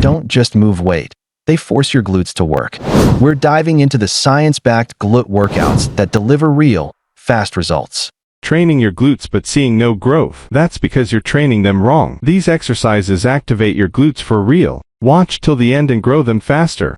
don't just move weight. They force your glutes to work. We're diving into the science-backed glute workouts that deliver real, fast results. Training your glutes but seeing no growth. That's because you're training them wrong. These exercises activate your glutes for real. Watch till the end and grow them faster.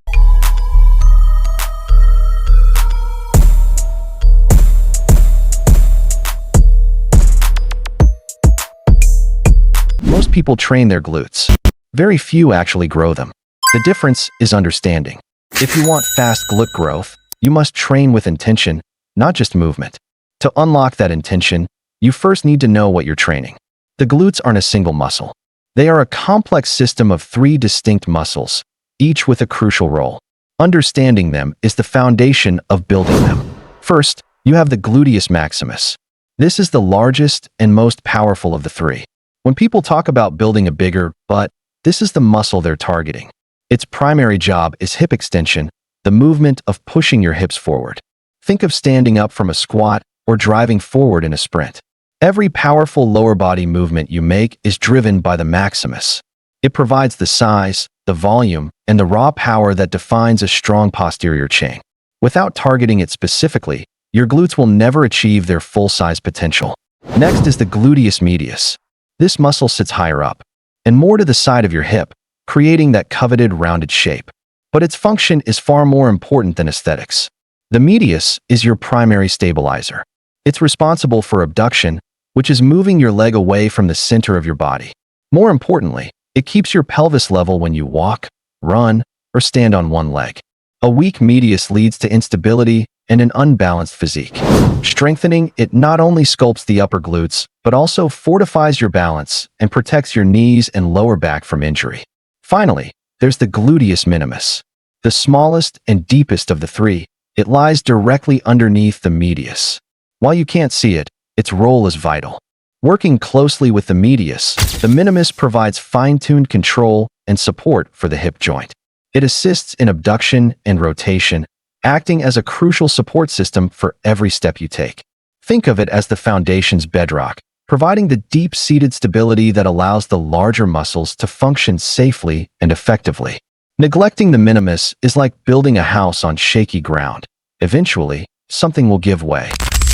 Most people train their glutes. Very few actually grow them. The difference is understanding. If you want fast glute growth, you must train with intention, not just movement. To unlock that intention, you first need to know what you're training. The glutes aren't a single muscle. They are a complex system of 3 distinct muscles, each with a crucial role. Understanding them is the foundation of building them. First, you have the gluteus maximus. This is the largest and most powerful of the 3. When people talk about building a bigger butt, this is the muscle they're targeting. Its primary job is hip extension, the movement of pushing your hips forward. Think of standing up from a squat or driving forward in a sprint. Every powerful lower body movement you make is driven by the maximus. It provides the size, the volume, and the raw power that defines a strong posterior chain. Without targeting it specifically, your glutes will never achieve their full-size potential. Next is the gluteus medius. This muscle sits higher up and more to the side of your hip, creating that coveted rounded shape. But its function is far more important than aesthetics. The medius is your primary stabilizer. It's responsible for abduction, which is moving your leg away from the center of your body. More importantly, it keeps your pelvis level when you walk, run, or stand on one leg. A weak medius leads to instability and an unbalanced physique. Strengthening it not only sculpts the upper glutes, but also fortifies your balance and protects your knees and lower back from injury. Finally, there's the gluteus minimus. The smallest and deepest of the 3, it lies directly underneath the medius. While you can't see it, its role is vital. Working closely with the medius, the minimus provides fine-tuned control and support for the hip joint. It assists in abduction and rotation, acting as a crucial support system for every step you take. Think of it as the foundation's bedrock, providing the deep-seated stability that allows the larger muscles to function safely and effectively. Neglecting the minimus is like building a house on shaky ground. Eventually, something will give way.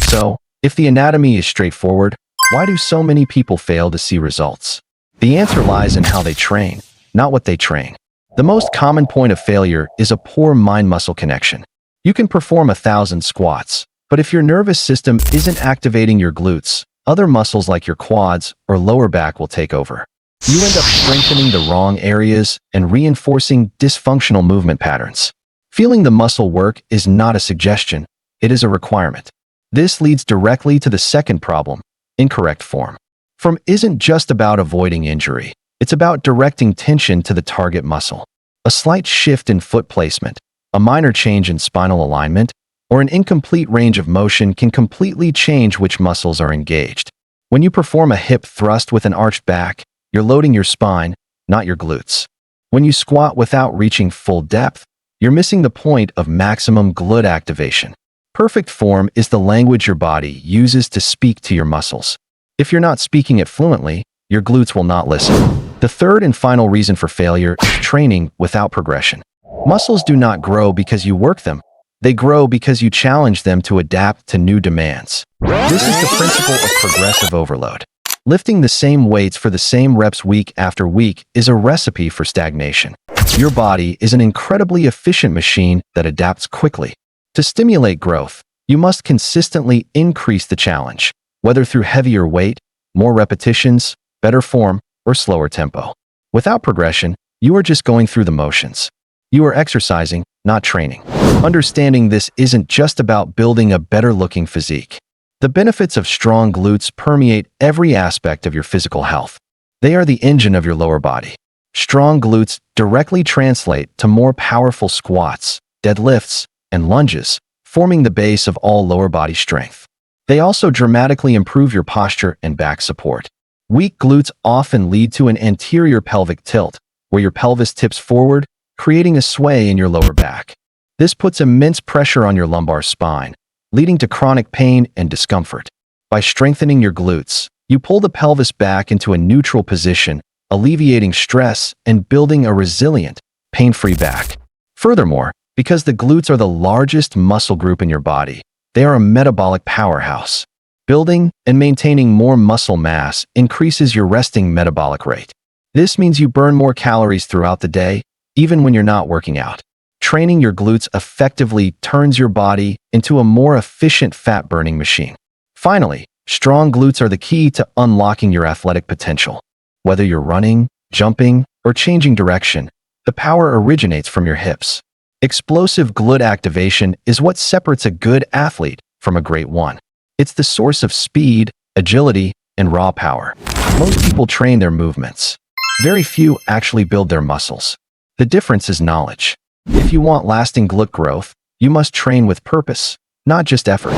So, if the anatomy is straightforward, why do so many people fail to see results? The answer lies in how they train, not what they train. The most common point of failure is a poor mind-muscle connection. You can perform 1,000 squats, but if your nervous system isn't activating your glutes, other muscles like your quads or lower back will take over. You end up strengthening the wrong areas and reinforcing dysfunctional movement patterns. Feeling the muscle work is not a suggestion, it is a requirement. This leads directly to the second problem, incorrect form. Form isn't just about avoiding injury, it's about directing tension to the target muscle. A slight shift in foot placement, a minor change in spinal alignment, or an incomplete range of motion can completely change which muscles are engaged. When you perform a hip thrust with an arched back, you're loading your spine, not your glutes. When you squat without reaching full depth, you're missing the point of maximum glute activation. Perfect form is the language your body uses to speak to your muscles. If you're not speaking it fluently, your glutes will not listen. The third and final reason for failure is training without progression. Muscles do not grow because you work them. They grow because you challenge them to adapt to new demands. This is the principle of progressive overload. Lifting the same weights for the same reps week after week is a recipe for stagnation. Your body is an incredibly efficient machine that adapts quickly. To stimulate growth, you must consistently increase the challenge, whether through heavier weight, more repetitions, better form, or slower tempo. Without progression, you are just going through the motions. You are exercising, not training. Understanding this isn't just about building a better-looking physique. The benefits of strong glutes permeate every aspect of your physical health. They are the engine of your lower body. Strong glutes directly translate to more powerful squats, deadlifts, and lunges, forming the base of all lower body strength. They also dramatically improve your posture and back support. Weak glutes often lead to an anterior pelvic tilt, where your pelvis tips forward, creating a sway in your lower back. This puts immense pressure on your lumbar spine, leading to chronic pain and discomfort. By strengthening your glutes, you pull the pelvis back into a neutral position, alleviating stress and building a resilient, pain-free back. Furthermore, because the glutes are the largest muscle group in your body, they are a metabolic powerhouse. Building and maintaining more muscle mass increases your resting metabolic rate. This means you burn more calories throughout the day, even when you're not working out. Training your glutes effectively turns your body into a more efficient fat-burning machine. Finally, strong glutes are the key to unlocking your athletic potential. Whether you're running, jumping, or changing direction, the power originates from your hips. Explosive glute activation is what separates a good athlete from a great one. It's the source of speed, agility, and raw power. Most people train their movements. Very few actually build their muscles. The difference is knowledge. If you want lasting glute growth, you must train with purpose, not just effort.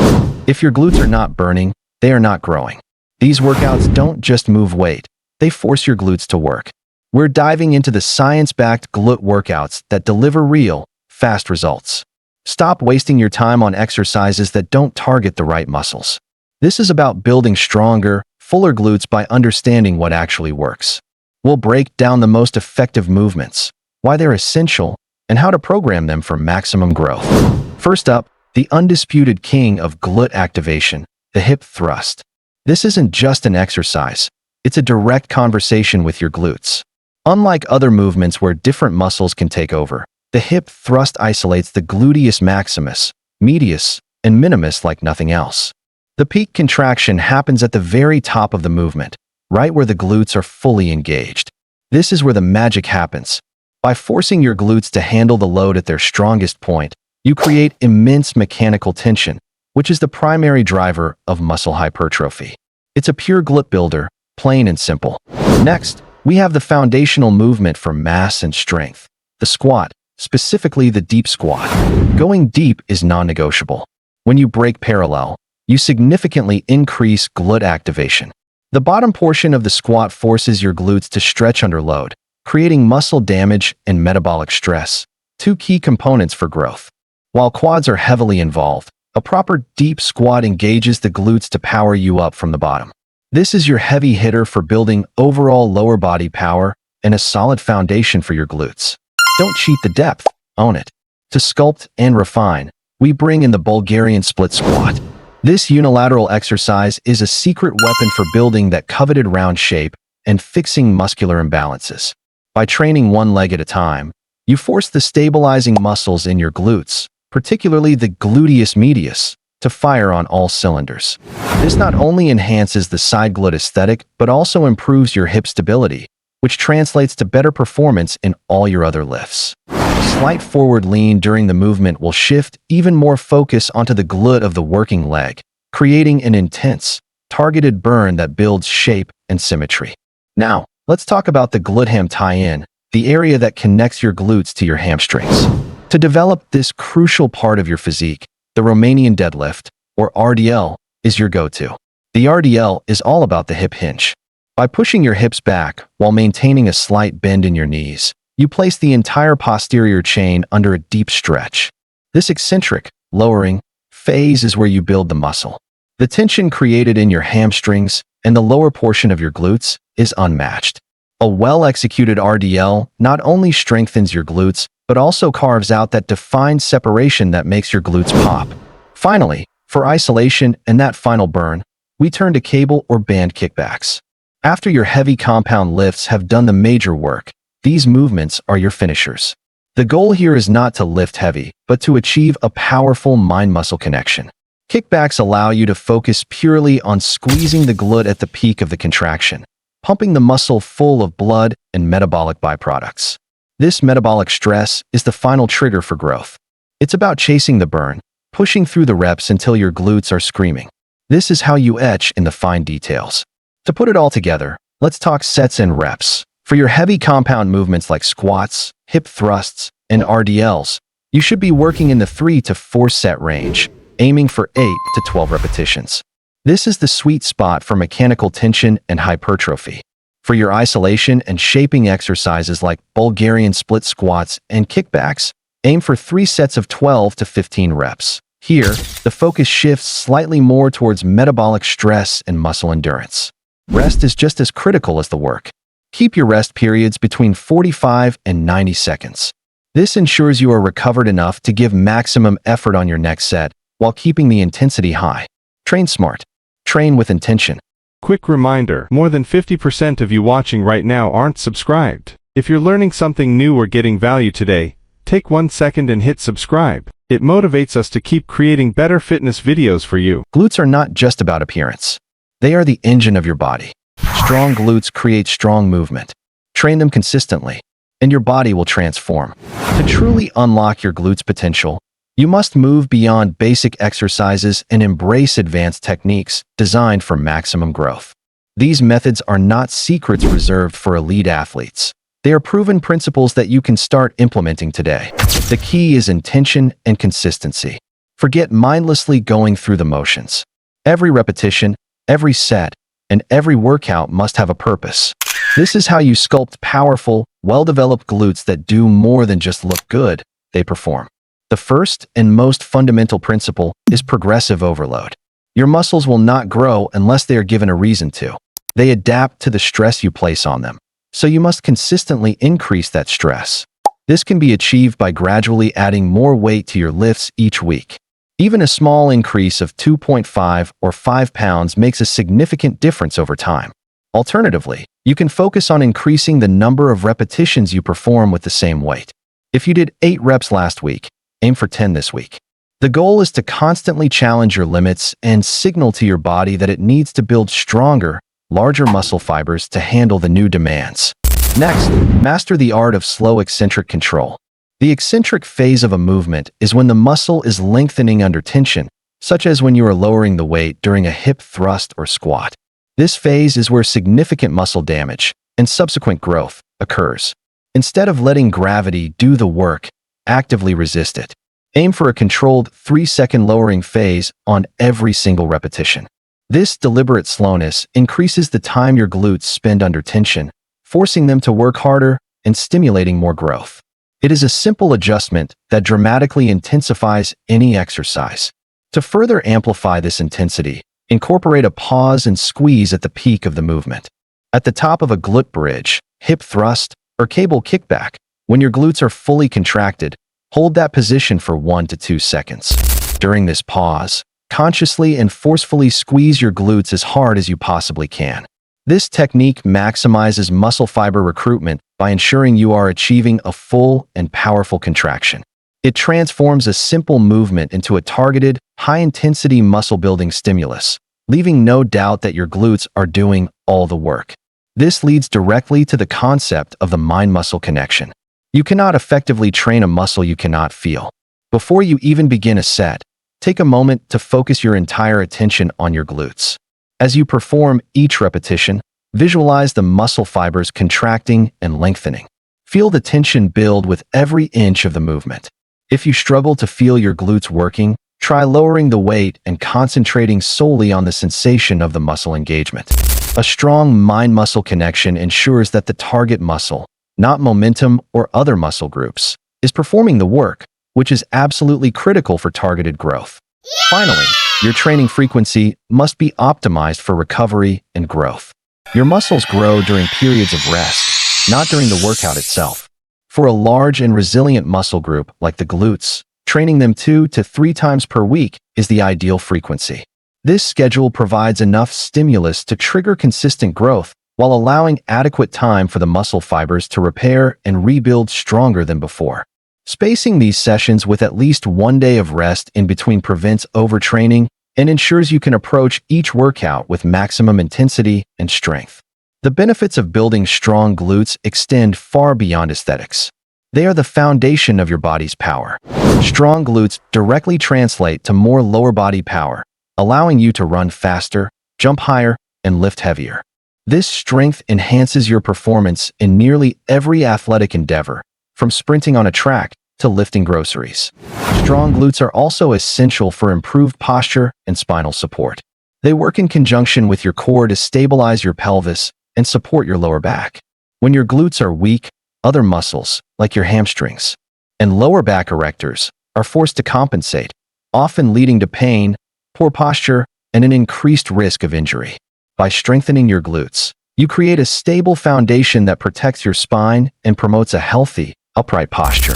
If your glutes are not burning, they are not growing. These workouts don't just move weight, they force your glutes to work. We're diving into the science-backed glute workouts that deliver real, fast results. Stop wasting your time on exercises that don't target the right muscles. This is about building stronger, fuller glutes by understanding what actually works. We'll break down the most effective movements, why they're essential, and how to program them for maximum growth. First up, the undisputed king of glute activation, the hip thrust. This isn't just an exercise, it's a direct conversation with your glutes. Unlike other movements where different muscles can take over, the hip thrust isolates the gluteus maximus, medius, and minimus like nothing else. The peak contraction happens at the very top of the movement, right where the glutes are fully engaged. This is where the magic happens. By forcing your glutes to handle the load at their strongest point, you create immense mechanical tension, which is the primary driver of muscle hypertrophy. It's a pure glute builder, plain and simple. Next, we have the foundational movement for mass and strength, the squat, specifically the deep squat. Going deep is non-negotiable. When you break parallel, you significantly increase glute activation. The bottom portion of the squat forces your glutes to stretch under load, creating muscle damage and metabolic stress, two key components for growth. While quads are heavily involved, a proper deep squat engages the glutes to power you up from the bottom. This is your heavy hitter for building overall lower body power and a solid foundation for your glutes. Don't cheat the depth, own it. To sculpt and refine, we bring in the Bulgarian split squat. This unilateral exercise is a secret weapon for building that coveted round shape and fixing muscular imbalances. By training one leg at a time, you force the stabilizing muscles in your glutes, particularly the gluteus medius, to fire on all cylinders. This not only enhances the side glute aesthetic, but also improves your hip stability, which translates to better performance in all your other lifts. A slight forward lean during the movement will shift even more focus onto the glute of the working leg, creating an intense, targeted burn that builds shape and symmetry. Now, let's talk about the glute ham tie-in, the area that connects your glutes to your hamstrings. To develop this crucial part of your physique, the Romanian deadlift, or RDL, is your go-to. The RDL is all about the hip hinge. By pushing your hips back while maintaining a slight bend in your knees, you place the entire posterior chain under a deep stretch. This eccentric, lowering phase is where you build the muscle. The tension created in your hamstrings and the lower portion of your glutes is unmatched. A well-executed RDL not only strengthens your glutes, but also carves out that defined separation that makes your glutes pop. Finally, for isolation and that final burn, we turn to cable or band kickbacks. After your heavy compound lifts have done the major work, these movements are your finishers. The goal here is not to lift heavy, but to achieve a powerful mind-muscle connection. Kickbacks allow you to focus purely on squeezing the glute at the peak of the contraction, pumping the muscle full of blood and metabolic byproducts. This metabolic stress is the final trigger for growth. It's about chasing the burn, pushing through the reps until your glutes are screaming. This is how you etch in the fine details. To put it all together, let's talk sets and reps. For your heavy compound movements like squats, hip thrusts, and RDLs, you should be working in the 3 to 4 set range, aiming for 8 to 12 repetitions. This is the sweet spot for mechanical tension and hypertrophy. For your isolation and shaping exercises like Bulgarian split squats and kickbacks, aim for 3 sets of 12 to 15 reps. Here, the focus shifts slightly more towards metabolic stress and muscle endurance. Rest is just as critical as the work. Keep your rest periods between 45 and 90 seconds. This ensures you are recovered enough to give maximum effort on your next set while keeping the intensity high. Train smart. Train with intention. Quick reminder, more than 50% of you watching right now aren't subscribed. If you're learning something new or getting value today, take 1 second and hit subscribe. It motivates us to keep creating better fitness videos for you. Glutes are not just about appearance. They are the engine of your body. Strong glutes create strong movement. Train them consistently, and your body will transform. To truly unlock your glutes potential, you must move beyond basic exercises and embrace advanced techniques designed for maximum growth. These methods are not secrets reserved for elite athletes. They are proven principles that you can start implementing today. The key is intention and consistency. Forget mindlessly going through the motions. Every repetition, every set, and every workout must have a purpose. This is how you sculpt powerful, well-developed glutes that do more than just look good, they perform. The first and most fundamental principle is progressive overload. Your muscles will not grow unless they are given a reason to. They adapt to the stress you place on them, so you must consistently increase that stress. This can be achieved by gradually adding more weight to your lifts each week. Even a small increase of 2.5 or 5 pounds makes a significant difference over time. Alternatively, you can focus on increasing the number of repetitions you perform with the same weight. If you did 8 reps last week, aim for 10 this week. The goal is to constantly challenge your limits and signal to your body that it needs to build stronger, larger muscle fibers to handle the new demands. Next, master the art of slow eccentric control. The eccentric phase of a movement is when the muscle is lengthening under tension, such as when you are lowering the weight during a hip thrust or squat. This phase is where significant muscle damage and subsequent growth occurs. Instead of letting gravity do the work, actively resist it. Aim for a controlled 3-second lowering phase on every single repetition. This deliberate slowness increases the time your glutes spend under tension, forcing them to work harder and stimulating more growth. It is a simple adjustment that dramatically intensifies any exercise. To further amplify this intensity, incorporate a pause and squeeze at the peak of the movement. At the top of a glute bridge, hip thrust, or cable kickback, when your glutes are fully contracted, hold that position for 1 to 2 seconds. During this pause, consciously and forcefully squeeze your glutes as hard as you possibly can. This technique maximizes muscle fiber recruitment by ensuring you are achieving a full and powerful contraction. It transforms a simple movement into a targeted, high-intensity muscle-building stimulus, leaving no doubt that your glutes are doing all the work. This leads directly to the concept of the mind-muscle connection. You cannot effectively train a muscle you cannot feel. Before you even begin a set, take a moment to focus your entire attention on your glutes. As you perform each repetition, visualize the muscle fibers contracting and lengthening. Feel the tension build with every inch of the movement. If you struggle to feel your glutes working, try lowering the weight and concentrating solely on the sensation of the muscle engagement. A strong mind-muscle connection ensures that the target muscle, not momentum or other muscle groups, is performing the work, which is absolutely critical for targeted growth. Finally, your training frequency must be optimized for recovery and growth. Your muscles grow during periods of rest, not during the workout itself. For a large and resilient muscle group like the glutes, training them 2 to 3 times per week is the ideal frequency. This schedule provides enough stimulus to trigger consistent growth while allowing adequate time for the muscle fibers to repair and rebuild stronger than before. Spacing these sessions with at least 1 day of rest in between prevents overtraining and ensures you can approach each workout with maximum intensity and strength. The benefits of building strong glutes extend far beyond aesthetics. They are the foundation of your body's power. Strong glutes directly translate to more lower body power, allowing you to run faster, jump higher, and lift heavier. This strength enhances your performance in nearly every athletic endeavor, from sprinting on a track to lifting groceries. Strong glutes are also essential for improved posture and spinal support. They work in conjunction with your core to stabilize your pelvis and support your lower back. When your glutes are weak, other muscles, like your hamstrings and lower back erectors, are forced to compensate, often leading to pain, poor posture, and an increased risk of injury. By strengthening your glutes, You create a stable foundation that protects your spine and promotes a healthy, upright posture.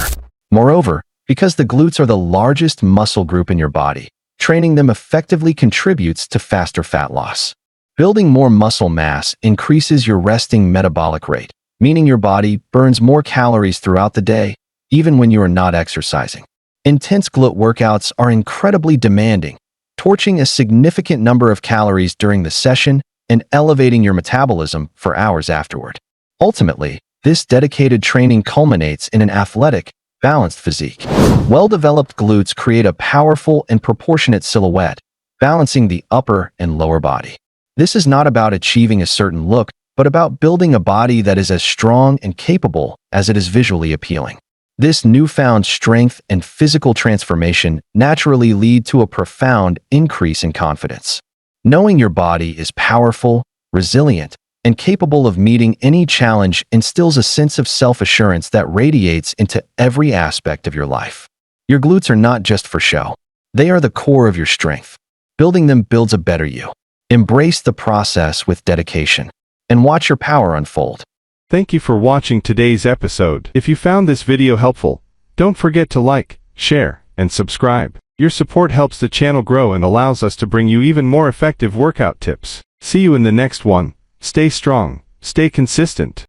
Moreover, because the glutes are the largest muscle group in your body, training them effectively contributes to faster fat loss. Building more muscle mass increases your resting metabolic rate, meaning your body burns more calories throughout the day, even when you are not exercising. Intense glute workouts are incredibly demanding, torching a significant number of calories during the session and elevating your metabolism for hours afterward. Ultimately, this dedicated training culminates in an athletic, balanced physique. Well-developed glutes create a powerful and proportionate silhouette, balancing the upper and lower body. This is not about achieving a certain look, but about building a body that is as strong and capable as it is visually appealing. This newfound strength and physical transformation naturally lead to a profound increase in confidence. Knowing your body is powerful, resilient, and capable of meeting any challenge instills a sense of self-assurance that radiates into every aspect of your life. Your glutes are not just for show. They are the core of your strength. Building them builds a better you. Embrace the process with dedication and watch your power unfold. Thank you for watching today's episode. If you found this video helpful, don't forget to like, share, and subscribe. Your support helps the channel grow and allows us to bring you even more effective workout tips. See you in the next one. Stay strong, stay consistent.